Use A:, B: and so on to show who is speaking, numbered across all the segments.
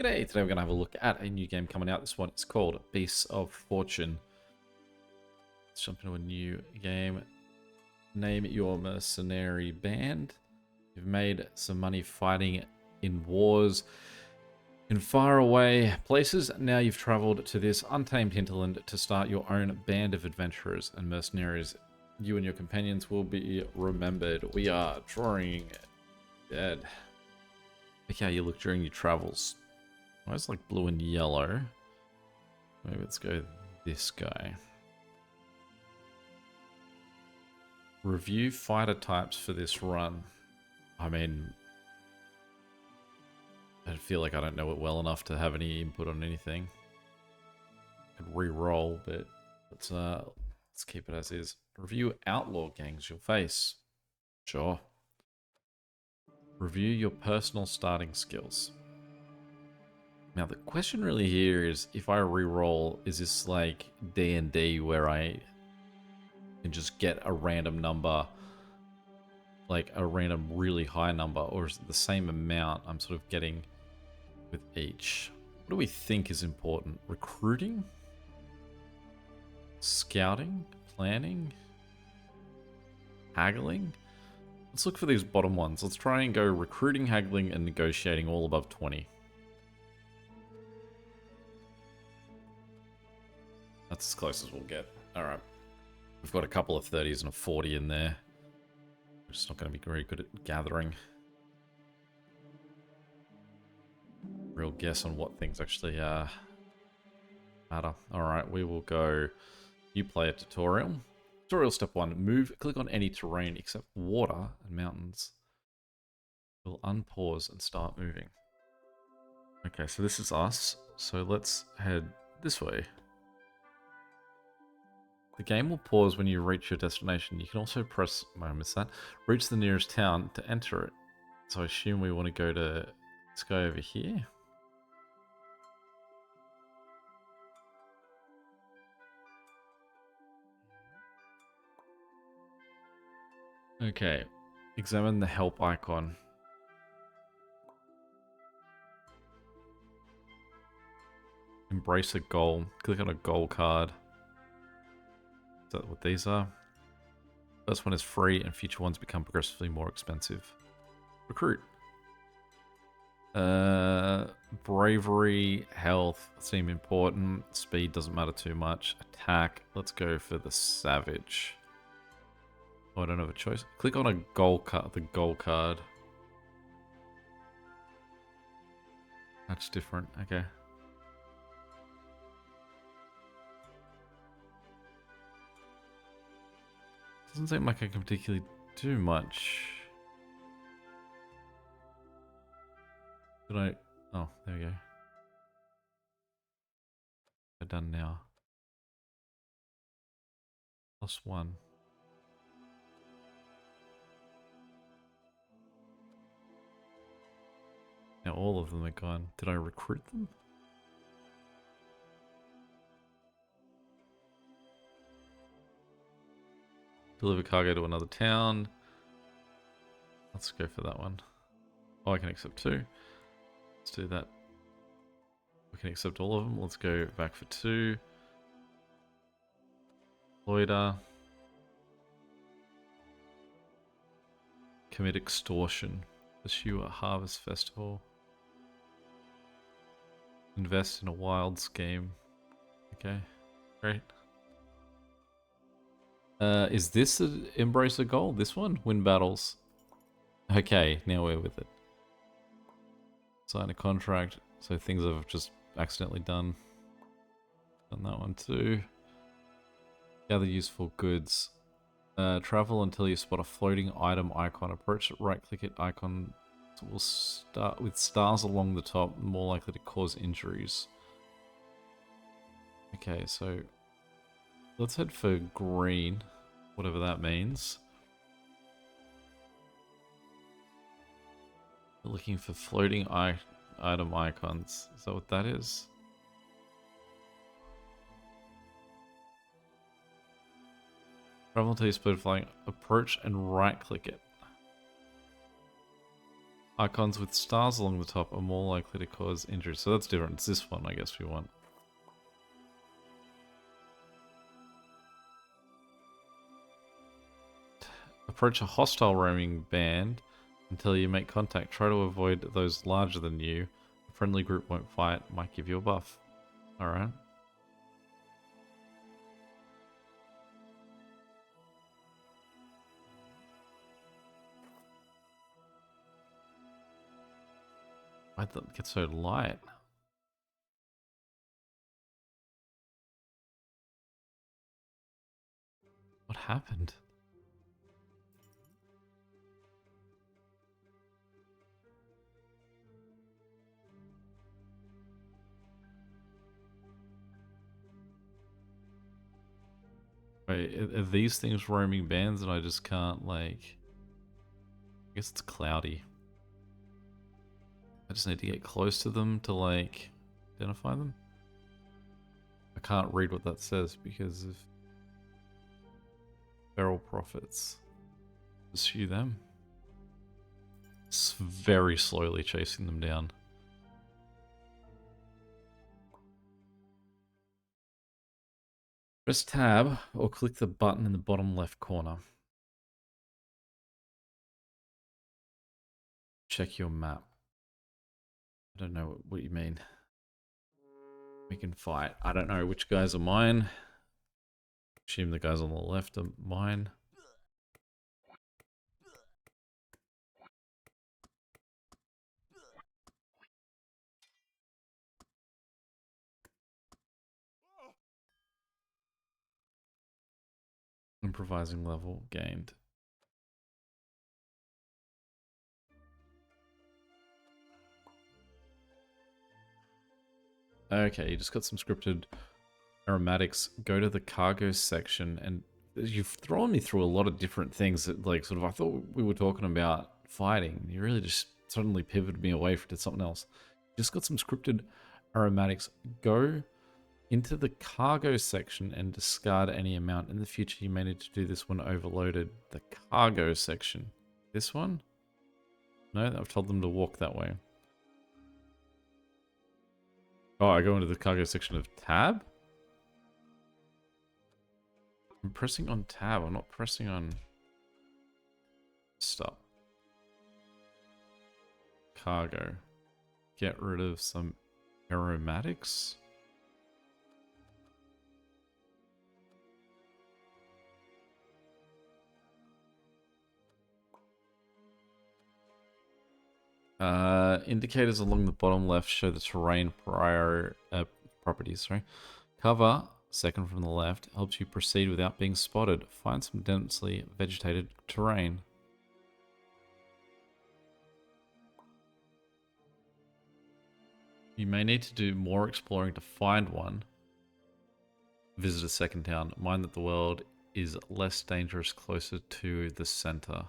A: G'day, today we're going to have a look at a new game coming out. This one is called Beasts of Fortune. Let's jump into a new game. Name your mercenary band. You've made some money fighting in wars in faraway places. Now you've traveled to this untamed hinterland to start your own band of adventurers and mercenaries. You and your companions will be remembered. We are drawing dead. Look how you look during your travels. Why is it like blue and yellow? Maybe let's go this guy. Review fighter types for this run. I mean, I feel like I don't know it well enough to have any input on anything. I could re-roll, but let's keep it as is. Review outlaw gangs you'll face. Sure. Review your personal starting skills. Now the question really here is, if I re-roll, is this like D&D where I can just get a random number, like a random really high number, or is it the same amount I'm sort of getting with each? What do we think is important? Recruiting? Scouting? Planning? Haggling? Let's look for these bottom ones. Let's try and go recruiting, haggling, and negotiating all above 20. That's as close as we'll get. Alright. We've got a couple of 30s and a 40 in there. We're just not going to be very good at gathering. Real guess on what things actually matter. Alright, we will go new player tutorial. Tutorial step 1. Move. Click on any terrain except water and mountains. We'll unpause and start moving. Okay, so this is us. So let's head this way. The game will pause when you reach your destination. You can also press, I missed that, reach the nearest town to enter it. So I assume we want to go to, let's go over here. Okay, examine the help icon. Embrace a goal. Click on a goal card. Is that what these are? First one is free and future ones become progressively more expensive. Recruit. Bravery, health seem important. Speed doesn't matter too much. Attack. Let's go for the savage. Oh, I don't have a choice. Click on a goal card. The goal card. That's different. Okay. Doesn't seem like I can particularly do much. Did I? Oh, there we go. We're done now. +1. Now all of them are gone. Did I recruit them? Deliver cargo to another town. Let's go for that one. Oh, I can accept 2. Let's do that. We can accept all of them. Let's go back for 2. Loiter. Commit extortion. Pursue a harvest festival. Invest in a wild scheme. Okay, great. Is this an embrace a goal? This one? Win battles. Okay, now we're with it. Sign a contract. So things I've just accidentally done. Done that one too. Gather useful goods. Travel until you spot a floating item icon. Approach it, right click it, icon will start with stars along the top, more likely to cause injuries. Okay, so let's head for green, whatever that means. We're looking for floating item icons. Is that what that is? Travel until you spot flying. Approach and right click it. Icons with stars along the top are more likely to cause injury. So that's different. It's this one, I guess we want. Approach a hostile roaming band until you make contact. Try to avoid those larger than you. A friendly group won't fight. Might give you a buff. Alright. Why'd that get so light? What happened? Wait, are these things roaming bands and I just can't, like... I guess it's cloudy. I just need to get close to them to, like, identify them. I can't read what that says because of feral prophets. Pursue them. It's very slowly chasing them down. Press tab or click the button in the bottom left corner. Check your map. I don't know what you mean. We can fight. I don't know which guys are mine. Assume the guys on the left are mine. Improvising level gained. Okay, you just got some scripted aromatics. Go to the cargo section, and you've thrown me through a lot of different things that, like, sort of, I thought we were talking about fighting. You really just suddenly pivoted me away to something else. Just got some scripted aromatics. Go into the cargo section and discard any amount. In the future, you may need to do this when overloaded. The cargo section. This one? No, I've told them to walk that way. Oh, I go into the cargo section of tab? I'm pressing on tab. I'm not pressing on... Stop. Cargo. Get rid of some aromatics. Indicators along the bottom left show the terrain properties. Sorry. Cover, second from the left, helps you proceed without being spotted. Find some densely vegetated terrain. You may need to do more exploring to find one. Visit a second town. Mind that the world is less dangerous closer to the center.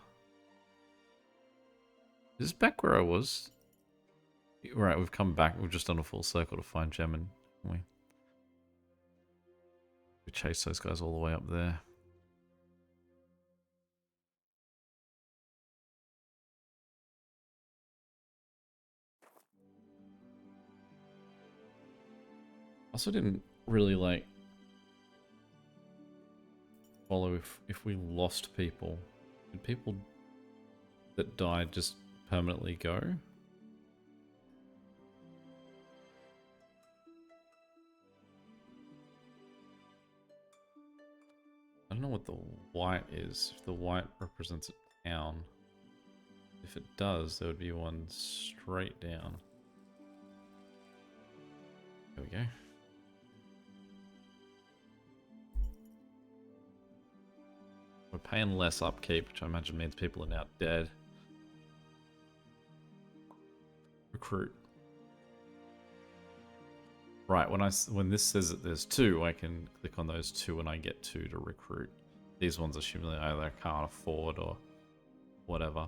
A: Is this back where I was? Right, we've come back. We've just done a full circle to find Gemin. We chase those guys all the way up there. Also didn't really, like, follow if we lost people. Did people that died just permanently go? I don't know what the white is. If the white represents a town. If it does, there would be one straight down. There we go. We're paying less upkeep, which I imagine means people are now dead. Recruit. Right, when this says that there's two, I can click on those two and I get two to recruit. These ones assuming they either can't afford or whatever.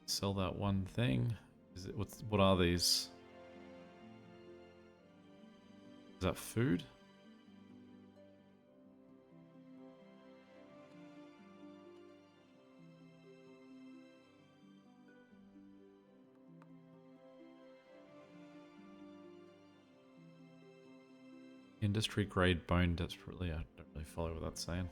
A: Sell that one thing. What are these? Is that food? Industry grade bone desperately. I don't really follow what that's saying.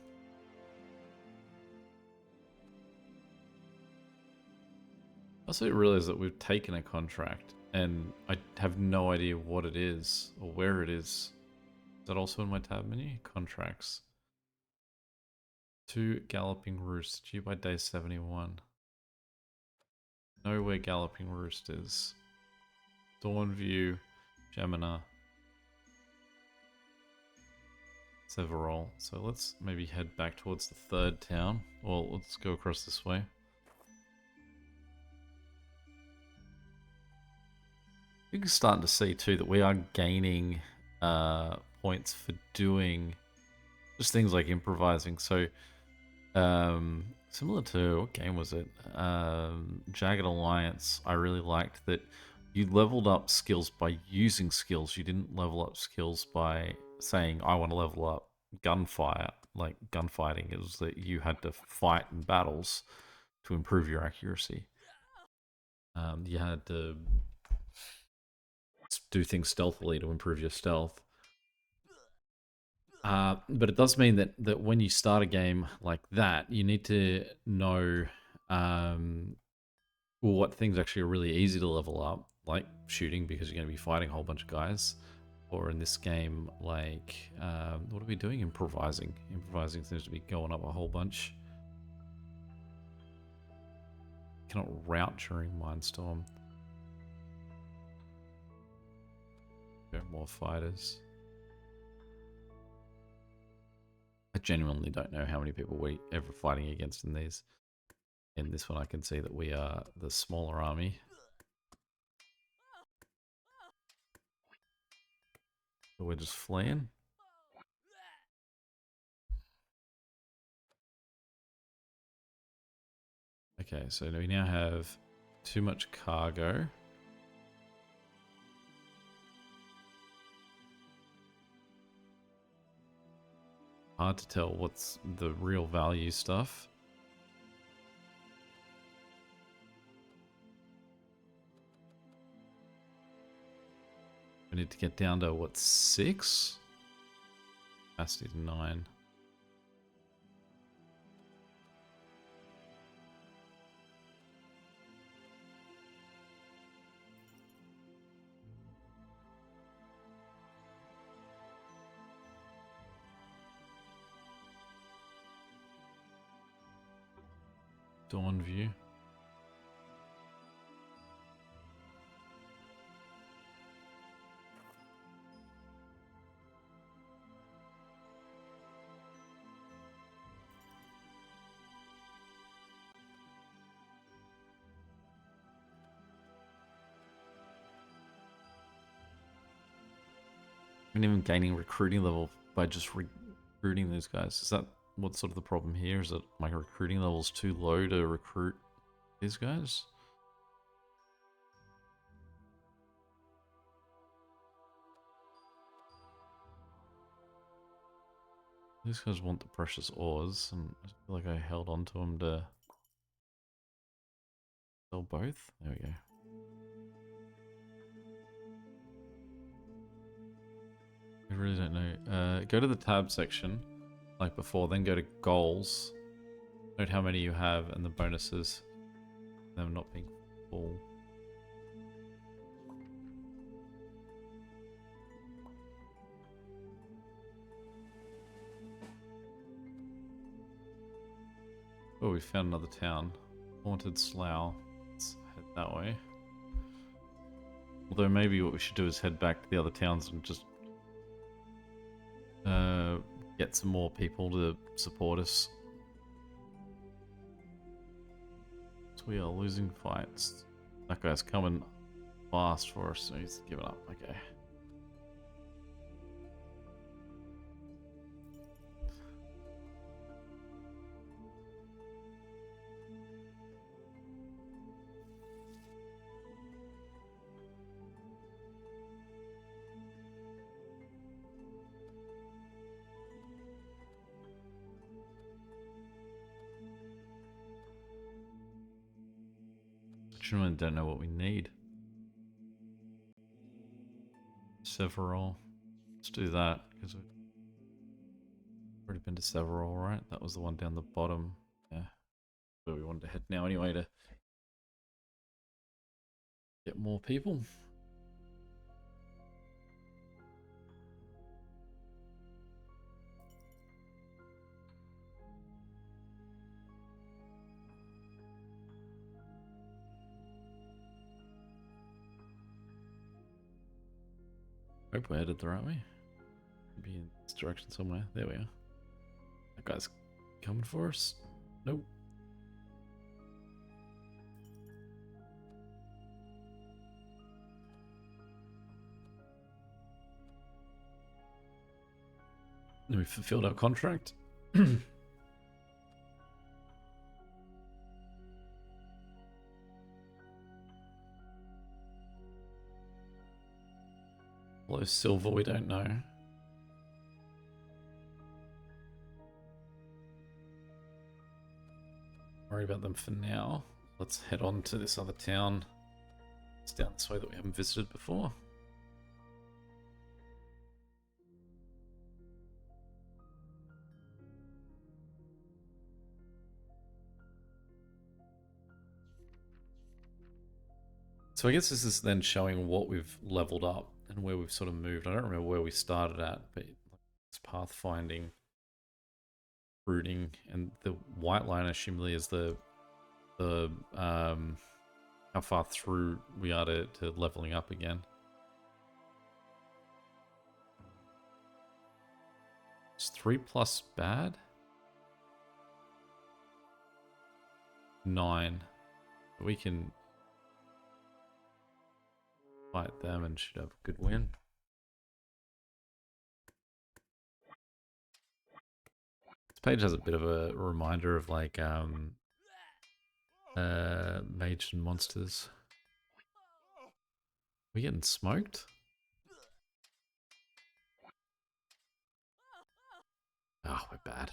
A: I also realize that we've taken a contract and I have no idea what it is or where it is. Is that also in my tab menu? Contracts. 2 Galloping Roost, due by day 71. Know where Galloping Roost is. Dawnview, Gemina, Severall. So let's maybe head back towards the third town. Well, let's go across this way. You're starting to see too that we are gaining points for doing just things like improvising. So similar to, what game was it? Jagged Alliance. I really liked that you leveled up skills by using skills. You didn't level up skills by saying, I want to level up gunfire, like gunfighting. It was that you had to fight in battles to improve your accuracy. You had to do things stealthily to improve your stealth. But it does mean that when you start a game like that, you need to know what things actually are really easy to level up, like shooting, because you're going to be fighting a whole bunch of guys. Or in this game, like, what are we doing? Improvising. Improvising seems to be going up a whole bunch. Cannot route during Mindstorm. There are more fighters. I genuinely don't know how many people we ever fighting against in these. In this one, I can see that we are the smaller army. So we're just fleeing. Okay, so we now have too much cargo. Hard to tell what's the real value stuff. We need to get down to, what, 6? Capacity 9. Dawnview. And even gaining recruiting level by just recruiting these guys. Is that what's sort of the problem here? Is that my recruiting level's too low to recruit these guys? These guys want the precious ores, and I feel like I held on to them to sell both. There we go. I really don't know. Go to the tab section, like before, then go to goals. Note how many you have and the bonuses. Them not being full. Oh, we found another town. Haunted Slough. Let's head that way. Although maybe what we should do is head back to the other towns and just get some more people to support us. So we are losing fights. That guy's coming fast for us, so he's giving up. Okay. I don't know what we need. Several. Let's do that. Because we've already been to several, right? That was the one down the bottom. Yeah. Where we wanted to head now anyway to get more people. Hope we're headed the right way. Maybe in this direction somewhere. There we are. That guy's coming for us. Nope. We fulfilled our contract. Hello, silver, we don't know. Worry about them for now. Let's head on to this other town. It's down this way that we haven't visited before. So I guess this is then showing what we've leveled up and where we've sort of moved. I don't remember where we started at, but it's pathfinding, brooding, and the white line assumably is the how far through we are to leveling up again. Is 3+ bad? 9. We can fight them and should have a good win. This page has a bit of a reminder of like mage and monsters. We getting smoked? Oh, we're bad.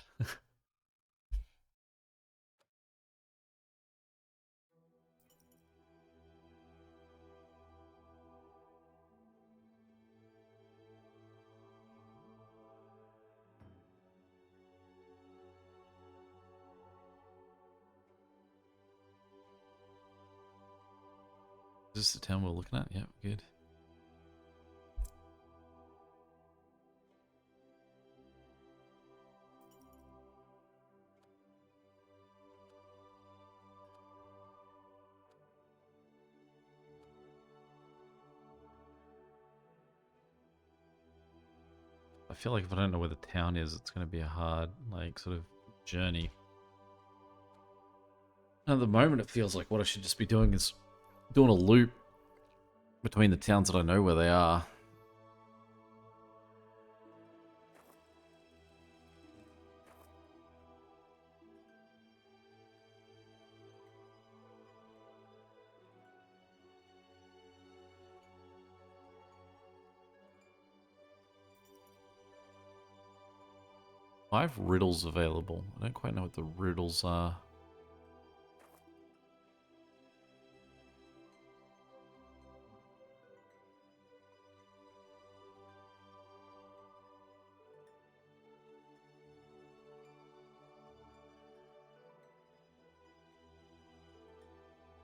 A: Is this the town we're looking at? Yeah, good. I feel like if I don't know where the town is, it's going to be a hard, like, sort of journey. At the moment, it feels like what I should just be doing is doing a loop between the towns that I know where they are. I have riddles available. I don't quite know what the riddles are.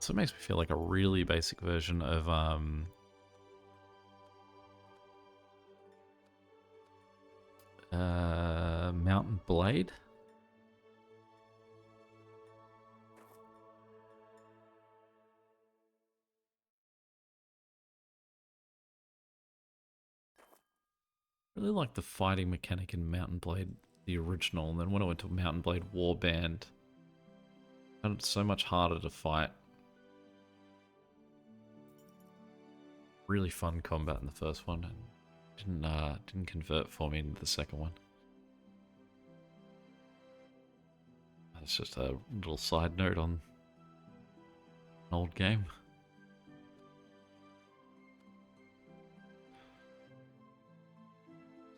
A: So it makes me feel like a really basic version of Mountain Blade. Really like the fighting mechanic in Mountain Blade, the original, and then when I went to Mountain Blade Warband, I found it so much harder to fight. Really fun combat in the first one, and didn't convert for me into the second one. That's just a little side note on an old game.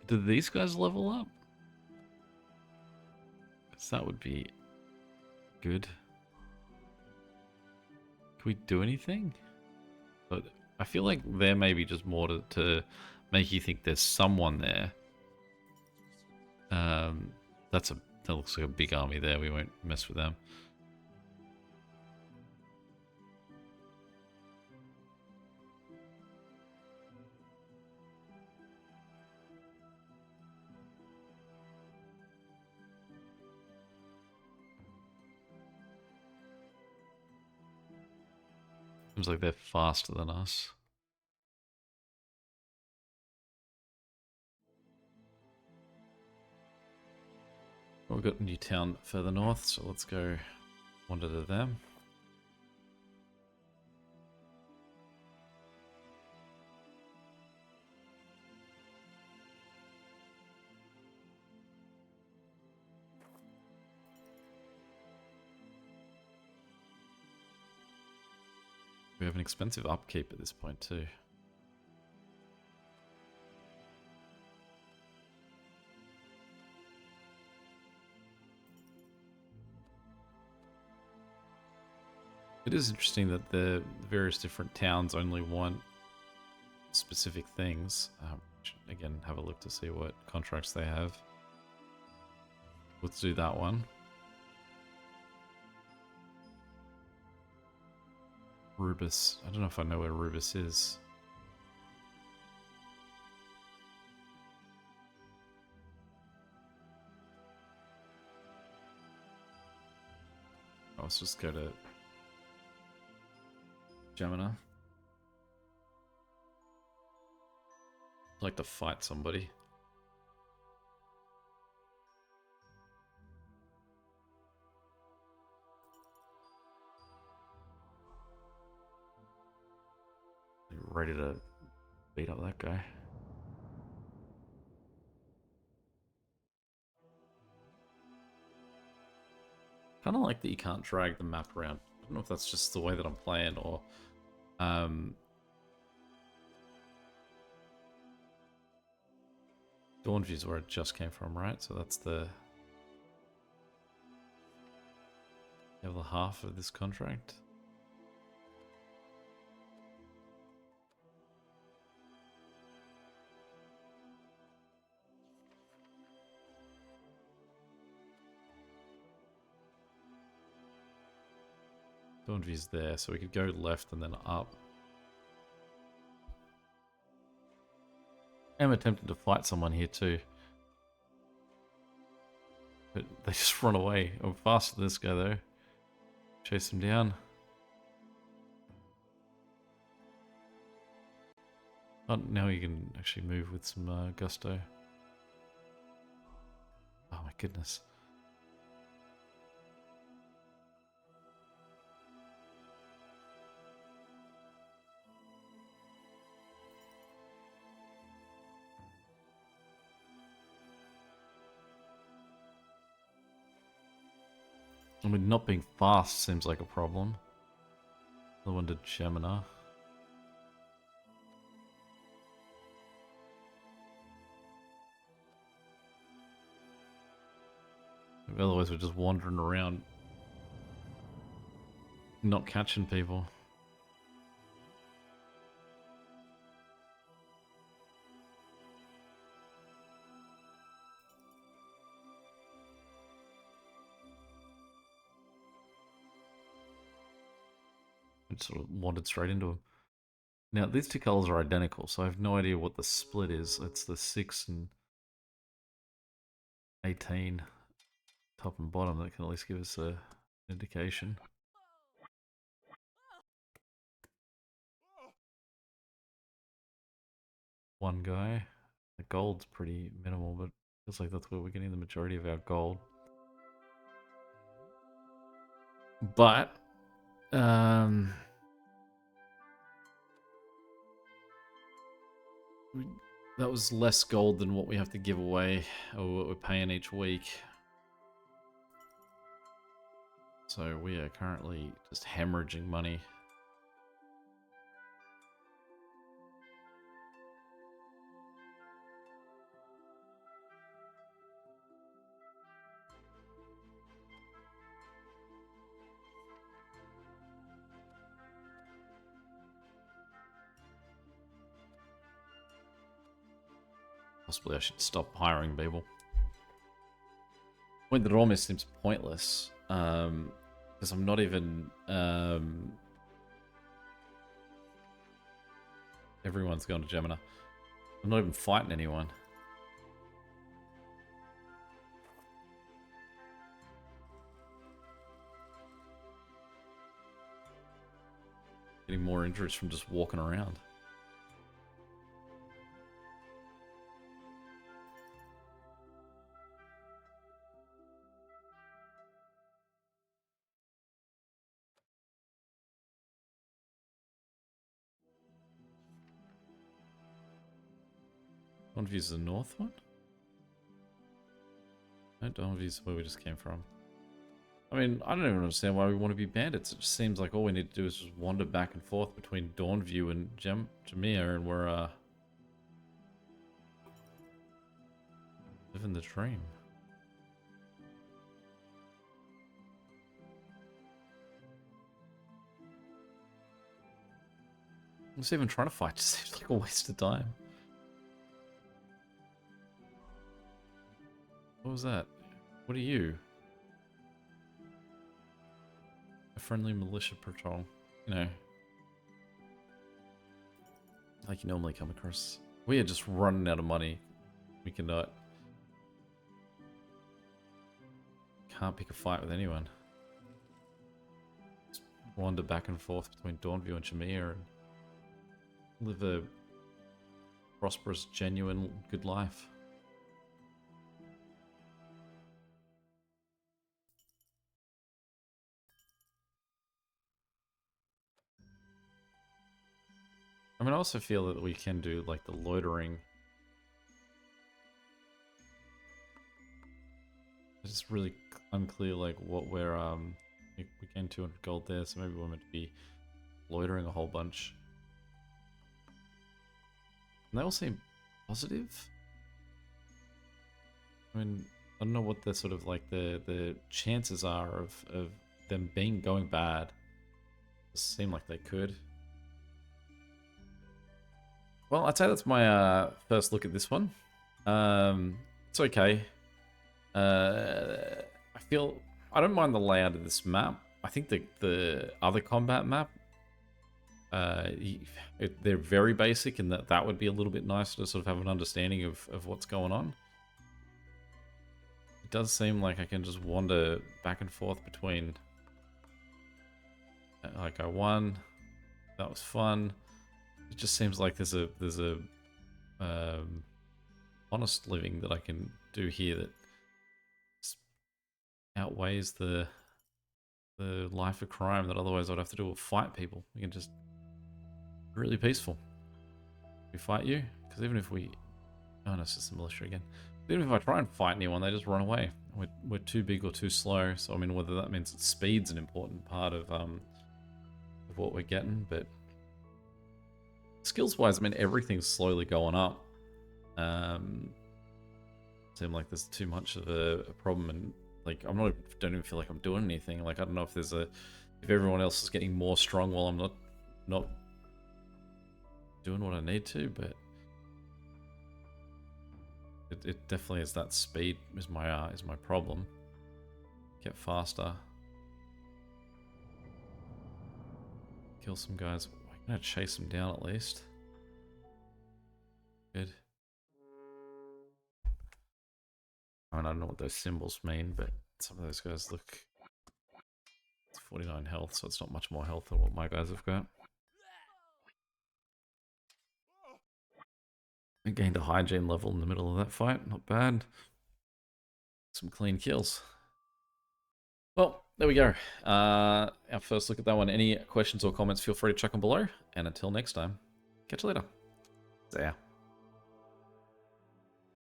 A: Did these guys level up? Because that would be good. Can we do anything? But I feel like there may be just more to make you think there's someone there. That looks like a big army there. We won't mess with them. Seems like they're faster than us. Well, we've got a new town further north, so let's go wander to them. We have an expensive upkeep at this point too. It is interesting that the various different towns only want specific things. Again, have a look to see what contracts they have. Let's do that one. Rubus. I don't know if I know where Rubus is. Let's just go to Gemini. I'd like to fight somebody. Ready to beat up that guy. Kind of like that you can't drag the map around. I don't know if that's just the way that I'm playing or... Dawnview is where it just came from, right? So that's the other half of this contract. Dawnview's there, so we could go left and then up. I'm attempting to fight someone here too. But they just run away. I'm faster than this guy though. Chase him down. Oh, now you can actually move with some gusto. Oh my goodness. I mean, not being fast seems like a problem. The one did Gemini. Otherwise we're just wandering around, not catching people. And sort of wandered straight into them. Now, these two colors are identical, so I have no idea what the split is. It's the 6 and 18, top and bottom, that can at least give us an indication. One guy. The gold's pretty minimal, but feels like that's where we're getting the majority of our gold. But, that was less gold than what we have to give away, or what we're paying each week. So we are currently just hemorrhaging money. Possibly I should stop hiring people. Point that almost seems pointless. Because I'm not even... everyone's going to Gemina. I'm not even fighting anyone. Getting more injuries from just walking around. Dawnview's the north one? No, Dawnview's where we just came from. I mean, I don't even understand why we want to be bandits. It just seems like all we need to do is just wander back and forth between Dawnview and Jameer, and we're, living the dream. I'm just even trying to fight. It just seems like a waste of time. What was that? What are you? A friendly militia patrol. You know. Like you normally come across. We are just running out of money. We cannot. Can't pick a fight with anyone. Just wander back and forth between Dawnview and Jameer and live a prosperous, genuine, good life. I mean, I also feel that we can do, like, the loitering. It's just really unclear, like, what we're, we gained 200 gold there, so maybe we're meant to be loitering a whole bunch. And they all seem positive? I mean, I don't know what the sort of, like, the chances are of them going bad. It seem like they could. Well, I'd say that's my first look at this one. It's okay. I feel... I don't mind the layout of this map. I think the other combat map, they're very basic, and that would be a little bit nicer to sort of have an understanding of what's going on. It does seem like I can just wander back and forth between... Like, I won. That was fun. It just seems like there's a honest living that I can do here that outweighs the life of crime that otherwise I'd have to do with fight people. We can just really peaceful. We fight you, because even if we... Oh no, it's just the militia again. Even if I try and fight anyone, they just run away. We're too big or too slow. So I mean, whether that means that speed's an important part of what we're getting, but skills-wise, I mean, everything's slowly going up. Seem like there's too much of a problem, and like don't even feel like I'm doing anything. Like I don't know if if everyone else is getting more strong while I'm not doing what I need to, but it definitely is that speed is my problem. Get faster. Kill some guys. I'm gonna chase them down at least. Good. I mean, I don't know what those symbols mean, but some of those guys look... It's 49 health, so it's not much more health than what my guys have got. I gained a hygiene level in the middle of that fight. Not bad. Some clean kills. Well, there we go. Our first look at that one. Any questions or comments, feel free to chuck them below. And until next time, catch you later. See ya.